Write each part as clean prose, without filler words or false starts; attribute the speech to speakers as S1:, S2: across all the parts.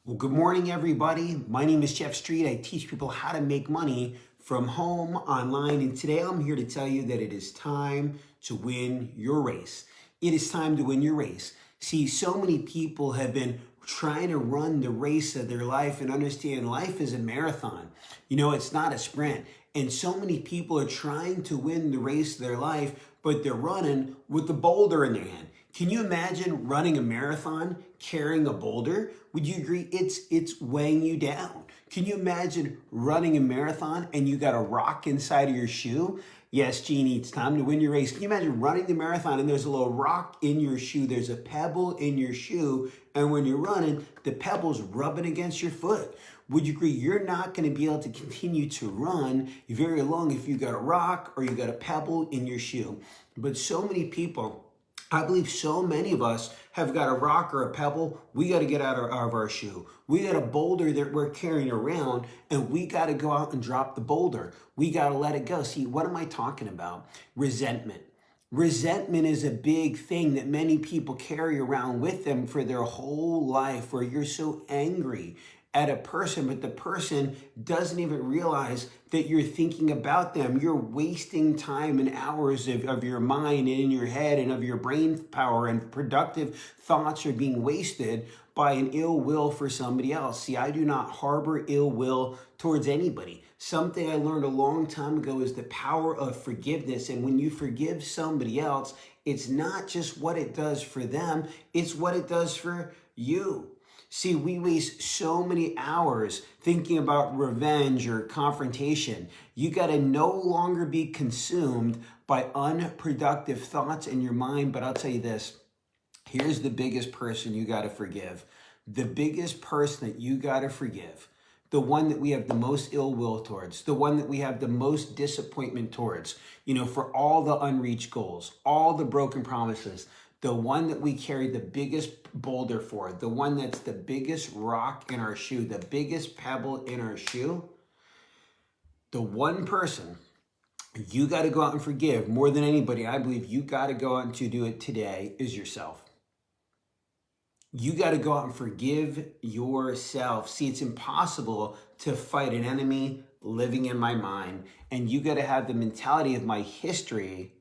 S1: Well, good morning, everybody. My name is Jeff Street. I teach people how to make money from home, online, and today I'm here to tell you that it is time to win your race. It is time to win your race. See, so many people have been trying to run the race of their life and understand life is a marathon. It's not a sprint. And so many people are trying to win the race of their life, but they're running with the boulder in their hand. Can you imagine running a marathon carrying a boulder? Would you agree it's weighing you down? Can you imagine running a marathon and you got a rock inside of your shoe? Yes, Jeannie, it's time to win your race. Can you imagine running the marathon and there's a little rock in your shoe, there's a pebble in your shoe, and when you're running, the pebble's rubbing against your foot? Would you agree you're not going to be able to continue to run very long if you got a rock or you got a pebble in your shoe? But so many people, I believe so many of us have got a rock or a pebble we got to get out of our shoe. We got a boulder that we're carrying around and we got to go out and drop the boulder. We got to let it go. See, what am I talking about? Resentment. Resentment is a big thing that many people carry around with them for their whole life, where you're so angry at a person, but the person doesn't even realize that you're thinking about them. You're wasting time and hours of your mind and in your head and of your brain power, and productive thoughts are being wasted by an ill will for somebody else. See, I do not harbor ill will towards anybody. Something I learned a long time ago is the power of forgiveness. And when you forgive somebody else, it's not just what it does for them, it's what it does for you. See, we waste so many hours thinking about revenge or confrontation. You got to no longer be consumed by unproductive thoughts in your mind. But I'll tell you this, here's the biggest person you got to forgive. The biggest person that you got to forgive, the one that we have the most ill will towards, the one that we have the most disappointment towards, for all the unreached goals, all the broken promises, the one that we carry the biggest boulder for, the one that's the biggest rock in our shoe, the biggest pebble in our shoe, the one person you got to go out and forgive more than anybody, I believe you got to go out and to do it today, is yourself. You got to go out and forgive yourself. See, it's impossible to fight an enemy living in my mind. And you got to have the mentality of my history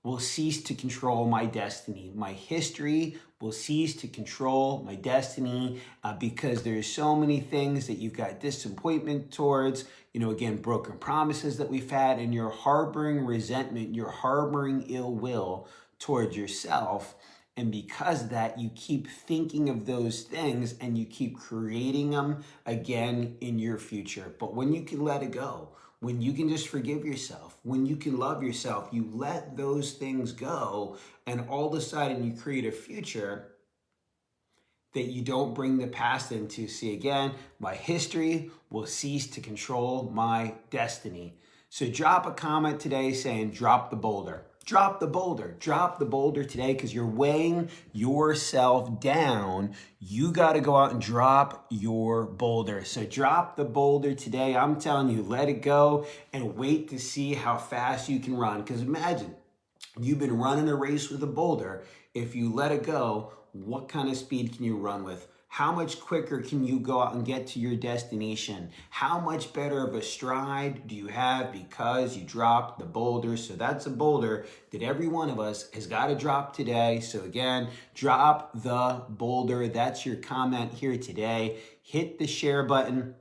S1: will cease to control my destiny. My history will cease to control my destiny because there's so many things that you've got disappointment towards, again, broken promises that we've had, and you're harboring resentment, you're harboring ill will towards yourself. And because of that, you keep thinking of those things and you keep creating them again in your future. But when you can let it go, when you can just forgive yourself, when you can love yourself, you let those things go, and all of a sudden you create a future that you don't bring the past into. See, again, my history will cease to control my destiny. So drop a comment today saying, drop the boulder. Drop the boulder. Drop the boulder today, because you're weighing yourself down. You got to go out and drop your boulder. So drop the boulder today. I'm telling you, let it go and wait to see how fast you can run. Because imagine you've been running a race with a boulder. If you let it go, what kind of speed can you run with? How much quicker can you go out and get to your destination? How much better of a stride do you have because you dropped the boulder? So that's a boulder that every one of us has got to drop today. So again, drop the boulder. That's your comment here today. Hit the share button.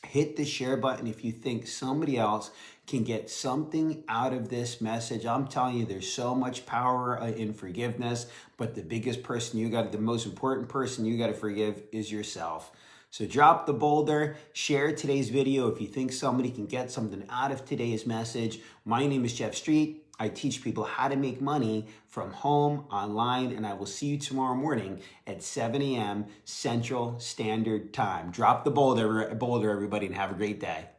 S1: Hit the share button if you think somebody else can get something out of this message. I'm telling you, there's so much power in forgiveness, but the biggest person the most important person you got to forgive is yourself. So drop the boulder, share today's video if you think somebody can get something out of today's message. My name is Jeff Street. I teach people how to make money from home, online, and I will see you tomorrow morning at 7 a.m. Central Standard Time. Drop the boulder, everybody, and have a great day.